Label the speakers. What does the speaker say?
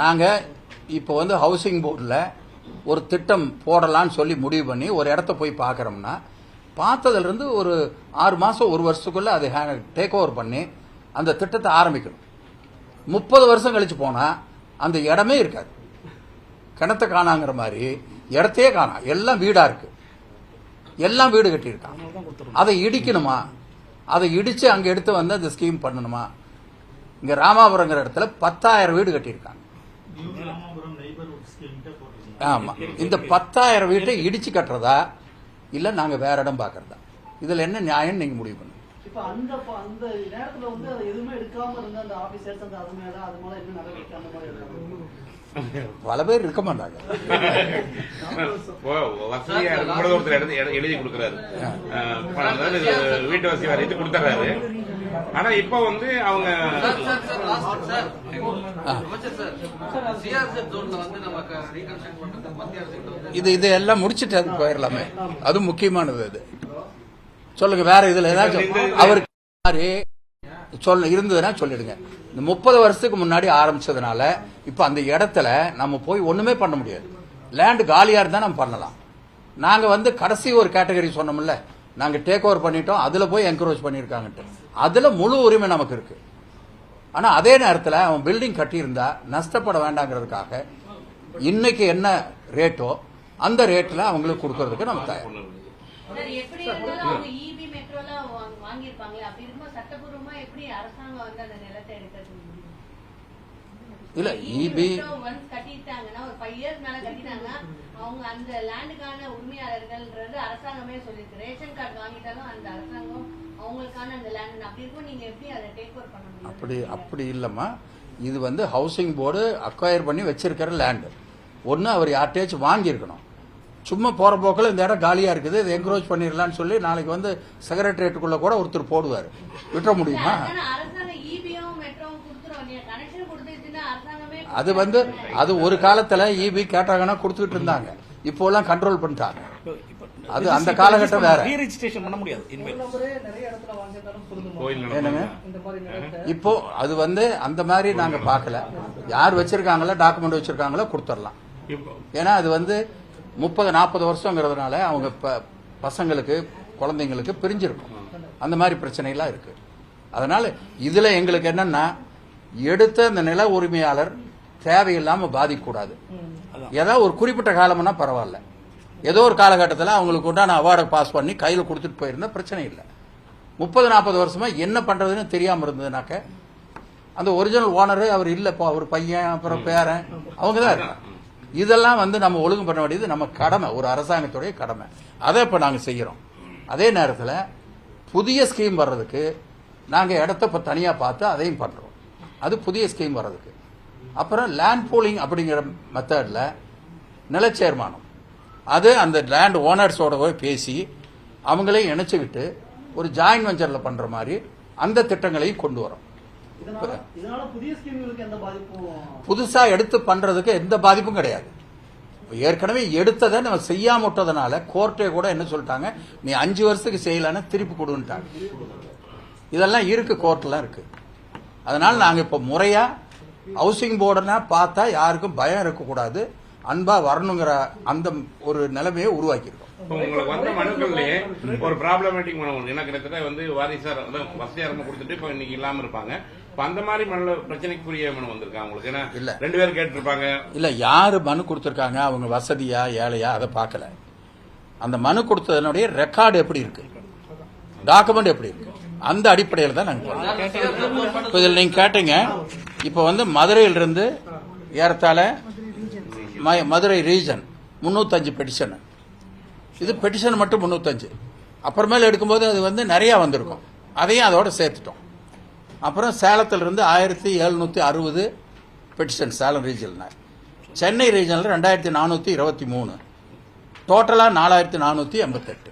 Speaker 1: நாங்கள் இப்போ வந்து ஹவுசிங் போர்டில் ஒரு திட்டம் போடலான்னு சொல்லி முடிவு பண்ணி ஒரு இடத்த போய் பார்க்குறோம்னா பார்த்ததுலேருந்து ஒரு 6 மாதம் 1 வருஷத்துக்குள்ளே அதை டேக் ஓவர் பண்ணி அந்த திட்டத்தை ஆரம்பிக்கணும். 30 வருஷம் கழிச்சு போனால் அந்த இடமே இருக்காது. கிணத்தை காணாங்கிற மாதிரி இடத்தையே காணா, எல்லாம் வீடாக இருக்கு, எல்லாம் வீடு கட்டியிருக்காங்க. அதை இடிக்கணுமா? அதை இடித்து அங்கே எடுத்து வந்து அந்த ஸ்கீம் பண்ணணுமா? இங்கே ராமாபுரங்கிற இடத்துல 10,000 வீடு கட்டியிருக்காங்க. ஆமாம், இந்த 10,000 வீட்டை இடிச்சு கட்டுறதா இல்லை நாங்கள் வேற இடம் பார்க்கறதா? இதில் என்ன நியாயம் நீங்கள் முடிவு பண்ணுங்க. பல பேர் இருக்க மாட்டாங்க.
Speaker 2: எழுதி கொடுக்கறாரு, வீட்டு வசதி வாரியத்தை கொடுத்துறாரு. ஆனா இப்ப வந்து அவங்க
Speaker 1: இது எல்லாம் முடிச்சுட்டு அது போயிடலாமே, அது முக்கியமானது. அது சொல்லுங்க, வேற இதுல ஏதாச்சும் அவருக்கு இருந்ததுன்னா சொல்லிடுங்க. இந்த 30 வருஷத்துக்கு முன்னாடி ஆரம்பிச்சதுனால இப்ப அந்த இடத்துல நம்ம போய் ஒண்ணுமே பண்ண முடியாது. லேண்ட் காலியா இருந்தா நம்ம பண்ணலாம். நாங்க வந்து கடைசி ஒரு கேட்டகரி சொன்னோம்ல, நாங்க டேக் ஓவர் பண்ணிட்டோம், அதுல போய் என்கரேஜ் பண்ணிருக்காங்க, அதுல முழு உரிமை நமக்கு இருக்கு. ஆனா அதே நேரத்தில் அவன் பில்டிங் கட்டியிருந்தா நஷ்டப்பட வேண்டாங்கிறதுக்காக இன்னைக்கு என்ன ரேட்டோ அந்த ரேட்ல அவங்களுக்கு கொடுக்கறதுக்கு நம்ம தயார். இல்ல இபி
Speaker 3: அவங்க அந்த லேண்டுக்கான உரிமையாளர்கள்ன்றது அரசாங்கமே சொல்லிருக்கு. ரேஷன் கார்டு வாங்கிட்டாலும் அந்த அரசாங்கம் அவங்களுக்கான அந்த லேண்ட் அப்படி இருக்கும். நீங்க எப்படி அதை டேக் ஓவர் பண்ண முடியும்?
Speaker 1: அப்படி இல்லம்மா, இது வந்து ஹவுசிங் போர்டு அக்வயர் பண்ணி வச்சிருக்கிற லேண்டு. ஒன்னு அவர் யார்கிட்டயாச்சும் வாங்கியிருக்கணும். சும்மா போற போக்கில் இந்த இடம் காலியா இருக்குது, இதை என்கரேஜ் பண்ணிடலாம்னு சொல்லி நாளைக்கு வந்து செக்ரட்டரியேட்டுக்குள்ள கூட ஒருத்தர் போடுவார். விட்டுற முடியுமா? அது வந்து அது ஒரு காலத்துல இபி கேட்டாங்கன்னா கொடுத்துட்டு இருந்தாங்க, இப்போ எல்லாம் கண்ட்ரோல் பண்ணிட்டாங்க. அது அந்த காலகட்டம் வேற. இப்போ அது வந்து அந்த மாதிரி நாங்க பார்க்கல. யார் வச்சிருக்காங்களோ டாக்குமெண்ட் வச்சிருக்காங்களோ கொடுத்துடலாம். ஏன்னா அது வந்து 30-40 வருஷங்கிறதுனால அவங்க பசங்களுக்கு குழந்தைங்களுக்கு பிரிஞ்சிருக்கும். அந்த மாதிரி பிரச்சனைலாம் இருக்கு. அதனால இதுல எங்களுக்கு என்னன்னா, எடுத்த அந்த நில உரிமையாளர் தேவையில்லாம பாதிக்கக்கூடாது. ஏதாவது ஒரு குறிப்பிட்ட காலம்னா பரவாயில்ல, ஏதோ ஒரு காலகட்டத்தில் அவங்களுக்கு உண்டான அவார்டை பாஸ் பண்ணி கையில் கொடுத்துட்டு போயிருந்தா பிரச்சனை இல்லை. 30-40 வருஷமா என்ன பண்றதுன்னு தெரியாம இருந்ததுனாக்க அந்த ஒரிஜினல் ஓனரு அவர் இல்லப்போ, அவர் பையன் அப்புறம் பேரன் அவங்க தான் இருக்காங்க. இதெல்லாம் வந்து நம்ம ஒழுங்கு பண்ண வேண்டியது நம்ம கடமை, ஒரு அரசாங்கத்துடைய கடமை. அதை இப்போ நாங்கள் செய்கிறோம். அதே நேரத்தில் புதிய ஸ்கீம் வர்றதுக்கு நாங்கள் இடத்த இப்போ தனியாக பார்த்து அதையும் பண்ணுறோம். அது புதிய ஸ்கீம் வர்றதுக்கு. அப்புறம் லேண்ட் பூலிங் அப்படிங்கிற மெத்தடில் நிலச்சேர்மானம், அது அந்த லேண்ட் ஓனர்ஸோட போய் பேசி அவங்களையும் இணைச்சுக்கிட்டு ஒரு ஜாயின்ட் வெஞ்சரில் பண்ணுற மாதிரி அந்த திட்டங்களையும் கொண்டு வரோம். புதுசா எடுத்து பண்றதுக்கு எந்த பாதிப்பும் கிடையாது. ஏற்கனவே எடுத்ததை நம்ம செய்யாம விட்டதுனால கோர்ட்டே கூட என்ன சொல்லிட்டாங்க, நீ 5 வருஷத்துக்கு செய்யலன்னு திருப்பி கொடுன்ட்டாங்க. இதெல்லாம் இருக்கு, கோர்ட்லாம் இருக்கு. அதனால நாங்க இப்ப முறையா ஹவுசிங் போர்டுனா பார்த்தா யாருக்கும் பயம் இருக்கக்கூடாது, அன்பா வரணுங்கிற அந்த ஒரு நிலைமையை உருவாக்கியிருக்கோம்.
Speaker 2: உங்களுக்கு வந்த மனுக்கள்லயே ஒரு ப்ராப்ளமேட்டிக் மனு எனக்கு கிட்டத்தட்ட வந்து வாரிசார் வசதியாரமா கொடுத்துட்டு இப்ப இன்னைக்கு இல்லாம இருப்பாங்க. அந்த மாதிரி மனு பிரச்சனைக்குரிய மனு வந்திருக்காங்க உங்களுக்கு? ஏன்னா இல்ல 2 பேரும் கேட்டிருப்பாங்க.
Speaker 1: இல்ல யாரு மனு கொடுத்திருக்காங்க, அவங்க வசதியா ஏழையா அதை பார்க்கல. அந்த மனு கொடுத்ததனுடைய ரெக்கார்டு எப்படி இருக்கு, டாக்குமெண்ட் எப்படி இருக்கு, அந்த அடிப்படையில் தான் நாங்கள் இதில் நீங்க கேட்டீங்க. இப்ப வந்து மதுரையிலிருந்து ஏறத்தாழ மதுரை ரீஜன் 305 பெட்டிஷன். இது பெட்டிஷன் மட்டும் 305. அப்புறமேல எடுக்கும்போது அது வந்து நிறைய வந்திருக்கும், அதையும் அதோட சேர்த்துட்டோம். அப்புறம் சேலத்திலிருந்து 1760 பெட்டிஷன் சேலம் ரீஜனில். சென்னை ரீஜனில் 2423, டோட்டலாக 4488.